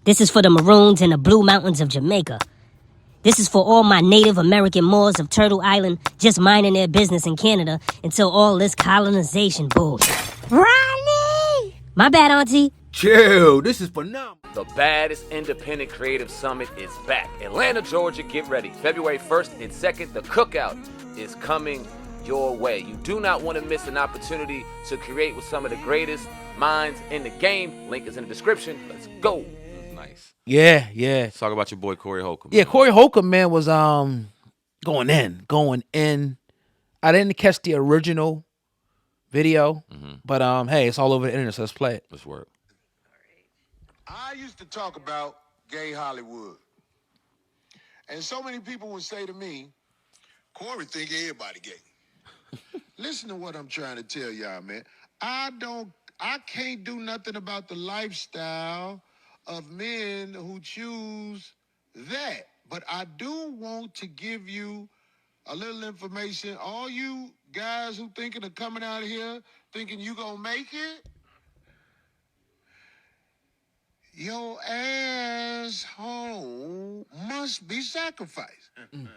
This is for the maroons in the blue mountains of Jamaica. This is for all my Native American Moors of Turtle Island just minding their business in Canada until all this colonization bullshit. Ronnie! My bad, Auntie. Chill, this is phenomenal. The baddest independent creative summit is back. Atlanta, Georgia, get ready. February 1st and 2nd, the cookout is coming your way. You do not want to miss an opportunity to create with some of the greatest minds in the game. Link is in the description. Let's go. Nice. Yeah. Let's talk about your boy Corey Holcomb. Yeah, Corey Holcomb, man, was going in. I didn't catch the original video, but hey, it's all over the internet, so let's play it. Let's work. I used to talk about gay Hollywood. And so many people would say to me, Corey think everybody gay. Listen to what I'm trying to tell y'all, man. I can't do nothing about the lifestyle of men who choose that. But I do want to give you a little information. All you guys who thinking of coming out here, thinking you gonna make it, your asshole must be sacrificed.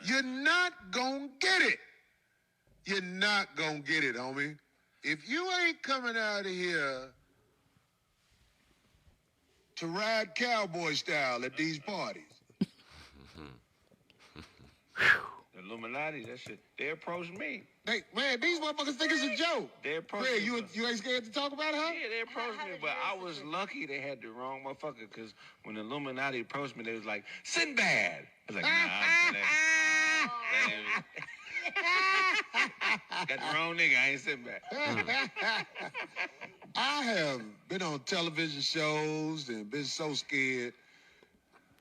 You're not gonna get it. You're not gonna get it, homie. If you ain't coming out of here to ride cowboy style at these parties. The Illuminati, that shit, they approached me. Man, these motherfuckers think it's a joke. They approached Red, me. you ain't scared to talk about it, huh? Yeah, they approached me, but I was lucky they had the wrong motherfucker, because when the Illuminati approached me, they was like, Sinbad. I was like, nah, got the wrong nigga, I ain't Sinbad. I have been on television shows and been so scared.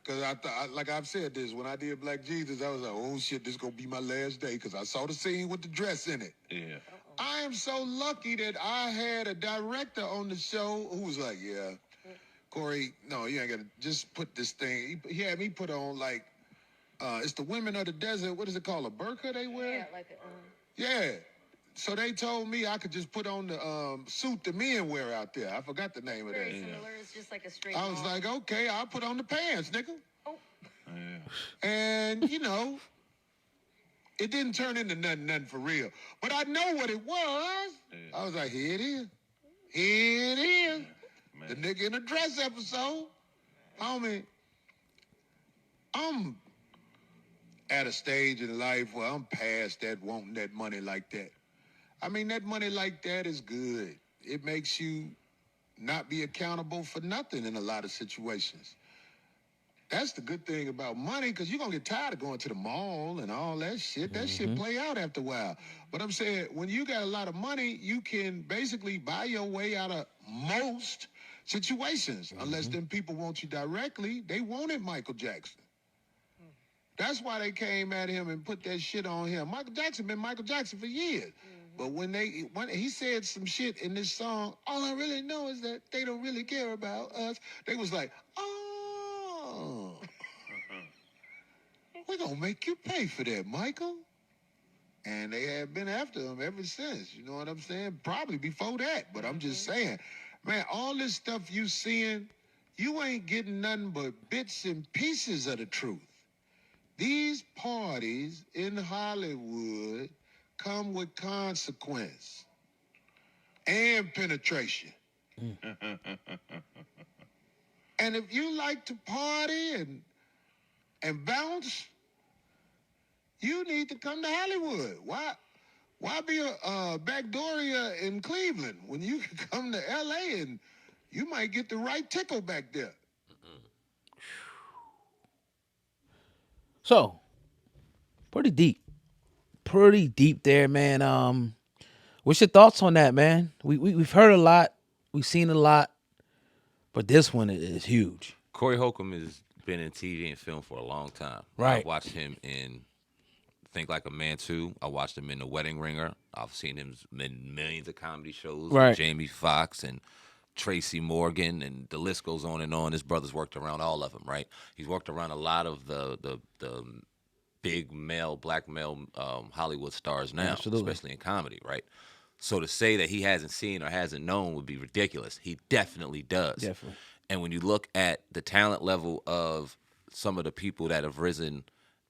Because I thought, like I've said this, when I did Black Jesus, I was like, oh shit, this is going to be my last day. Because I saw the scene with the dress in it. Yeah. I am so lucky that I had a director on the show who was like, yeah, Corey, no, you ain't got to just put this thing. He had me put on like, it's the women of the desert. What is it called? A burqa they wear? Yeah, like Yeah. So they told me I could just put on the suit the men wear out there. I forgot the name of that. very similar. It's just like a straight. I was long. like, okay, I'll put on the pants, nigga. Oh. Yeah. And, you know, it didn't turn into nothing for real. But I know what it was. Yeah. I was like, here it is. Here it is. Man. The nigga in the dress episode. Homie, I'm at a stage in life where I'm past that wanting that money like that. I mean, that money like that is good. It makes you not be accountable for nothing in a lot of situations. That's the good thing about money, because you're going to get tired of going to the mall and all that shit. That shit play out after a while. But I'm saying, when you got a lot of money, you can basically buy your way out of most situations. Unless them people want you directly. They wanted Michael Jackson. That's why they came at him and put that shit on him. Michael Jackson been Michael Jackson for years. But when he said some shit in this song, all I really know is that they don't really care about us. They was like, oh, we're going to make you pay for that, Michael. And they have been after him ever since. You know what I'm saying? Probably before that. But I'm just saying, man, all this stuff you seeing, you ain't getting nothing but bits and pieces of the truth. These parties in Hollywood come with consequence and penetration. And if you like to party and bounce, you need to come to Hollywood. Why be a backdooria in Cleveland when you can come to LA and you might get the right tickle back there? So, pretty deep there, man. What's your thoughts on that, man? We've heard a lot, we've seen a lot, but this one is huge. Corey Holcomb has been in TV and film for a long time. Right. I've watched him in Think Like a Man 2. I watched him in The Wedding Ringer. I've seen him in millions of comedy shows Right. with Jamie Foxx and Tracy Morgan, and the list goes on and on. His brother's worked around all of them, right? He's worked around a lot of the big black male Hollywood stars now, Absolutely. especially in comedy, right? So to say that he hasn't seen or hasn't known would be ridiculous. He definitely does. Definitely. And when you look at the talent level of some of the people that have risen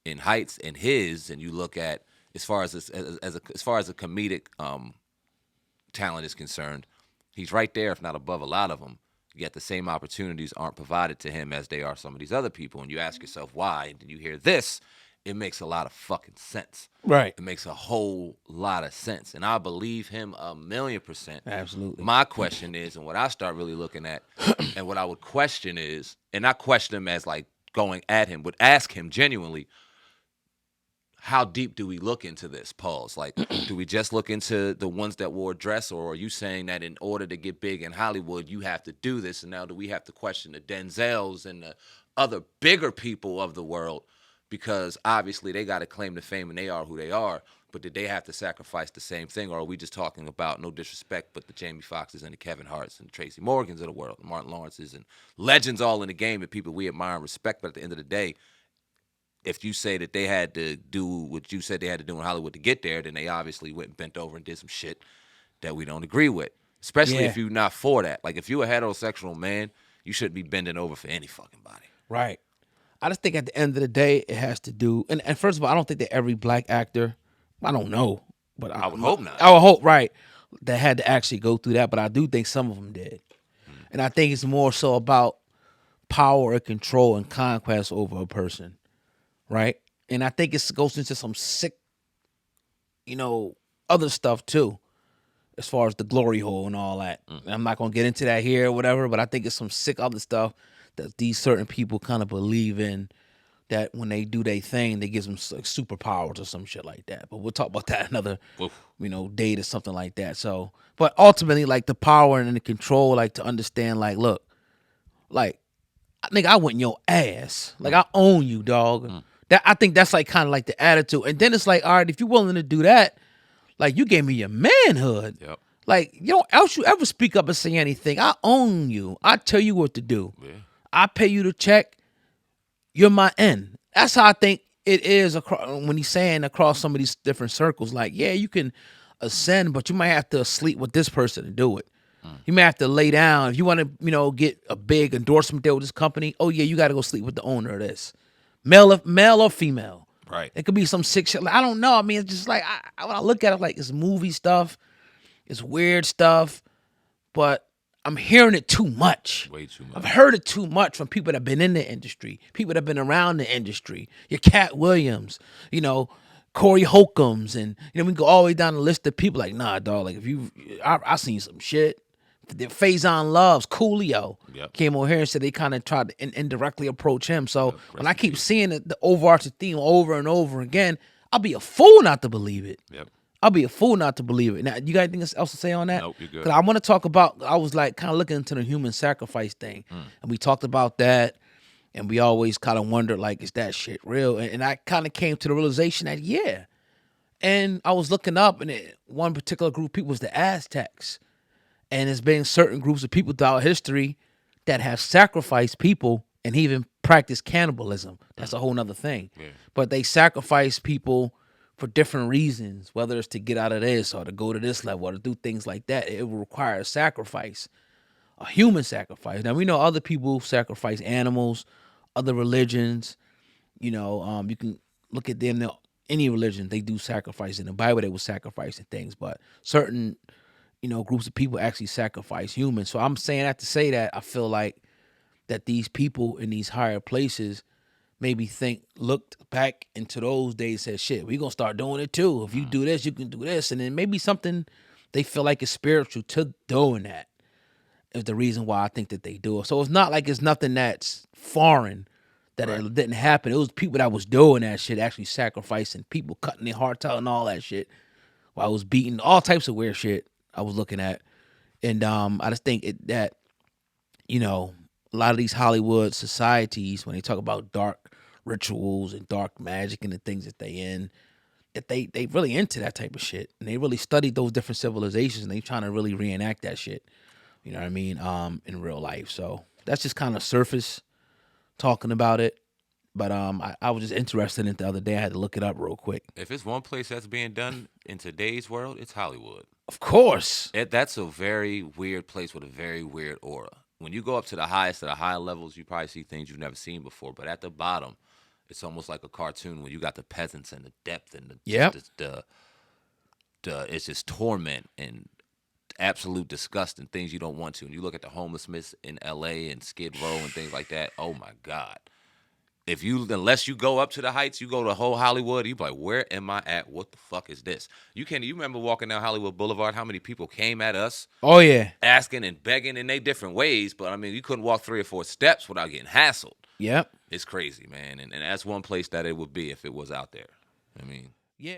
in heights and and you look at as far as as far as a comedic talent is concerned, he's right there, if not above a lot of them. Yet the same opportunities aren't provided to him as they are some of these other people. And you ask yourself why, and then you hear this, it makes a lot of fucking sense. Right. It makes a whole lot of sense. And I believe him 1,000,000%. Absolutely. My question is, and what I start really looking at, and what I would question is, and not question him as like going at him, but ask him genuinely, how deep do we look into this? Pause. Like, do we just look into the ones that wore dress, or are you saying that in order to get big in Hollywood, you have to do this? And now do we have to question the Denzels and the other bigger people of the world? Because obviously they got to claim the fame and they are who they are. But did they have to sacrifice the same thing? Or are we just talking about, no disrespect, but the Jamie Foxxes and the Kevin Harts and Tracy Morgans of the world, Martin Lawrences and legends all in the game and people we admire and respect. But at the end of the day, if you say that they had to do what you said they had to do in Hollywood to get there, then they obviously went and bent over and did some shit that we don't agree with. Especially if you're not for that. Like, if you're a heterosexual man, you shouldn't be bending over for any fucking body. Right. I just think at the end of the day, it has to do, and first of all, I don't think that every black actor, I don't know, but I would hope not. I would hope, right, that had to actually go through that, but I do think some of them did. And I think it's more so about power and control and conquest over a person. Right? And I think it goes into some sick, other stuff too, as far as the glory hole and all that. And I'm not going to get into that here or whatever, but I think it's some sick other stuff that these certain people kind of believe in, that when they do their thing, they give them like superpowers or some shit like that. But we'll talk about that another, date or something like that. So, but ultimately, like the power and the control, like to understand, like, look, like, nigga, I went in your ass. Like, I own you, dog. That, I think that's like kind of like the attitude. And then it's like, all right, if you're willing to do that, like, you gave me your manhood. Yep. Like, you don't else you ever speak up and say anything. I own you. I tell you what to do. Yeah. I pay you the check. You're my end. That's how I think it is when he's saying across some of these different circles. Like, yeah, you can ascend, but you might have to sleep with this person to do it. You may have to lay down. If you want to, get a big endorsement deal with this company, oh, yeah, you got to go sleep with the owner of this. Male or female. Right. It could be some sick shit. Like, I don't know. I mean, it's just like, when I look at it, like, it's movie stuff. It's weird stuff. But I'm hearing it too much. Way too much. I've heard it too much from people that have been in the industry, people that have been around the industry. Your Cat Williams, Corey Holcombs. And, we can go all the way down the list of people like, nah, dog, like, I seen some shit. The Faison Loves, Coolio, came over here and said they kind of tried to indirectly approach him. So when I keep seeing the overarching theme over and over again, I'll be a fool not to believe it. Yep. I'll be a fool not to believe it. Now, you got anything else to say on that? Nope, you're good. 'Cause I want to talk about, I was like kind of looking into the human sacrifice thing. And we talked about that. And we always kind of wondered, like, is that shit real? And I kind of came to the realization that, yeah. And I was looking up, and one particular group of people was the Aztecs. And there's been certain groups of people throughout history that have sacrificed people and even practiced cannibalism. That's a whole nother thing. Yeah. But they sacrifice people for different reasons, whether it's to get out of this or to go to this level or to do things like that. It will require a sacrifice, a human sacrifice. Now, we know other people sacrifice animals, other religions. You can look at them, any religion, they do sacrifice. In the Bible, they were sacrificing things. But certain groups of people actually sacrifice humans. So I'm saying that to say that I feel like that these people in these higher places maybe looked back into those days and said, shit, we gonna start doing it too. If you do this, you can do this. And then maybe something they feel like is spiritual to doing that is the reason why I think that they do it. So it's not like it's nothing that's foreign that it didn't happen. It was people that was doing that shit, actually sacrificing people, cutting their hearts out and all that shit. While I was beating all types of weird shit I was looking at. And I just think that a lot of these Hollywood societies, when they talk about dark rituals and dark magic and the things that they in, that they really into that type of shit. And they really studied those different civilizations and they trying to really reenact that shit. You know what I mean? In real life. So that's just kind of surface talking about it. But I was just interested in it the other day. I had to look it up real quick. If it's one place that's being done in today's world, it's Hollywood. Of course. That's a very weird place with a very weird aura. when you go up to the highest of the high levels, you probably see things you've never seen before. But at the bottom, it's almost like a cartoon when you got the peasants and the depth and it's just torment and absolute disgust and things you don't want to. And you look at the homelessness in L.A. and Skid Row and things like that. Oh my God! Unless you go up to the heights, you go to whole Hollywood. You be like, where am I at? What the fuck is this? You remember walking down Hollywood Boulevard? How many people came at us? Oh yeah, asking and begging in their different ways. But I mean, you couldn't walk 3 or 4 steps without getting hassled. Yep, it's crazy, man. And that's one place that it would be if it was out there. I mean, yeah.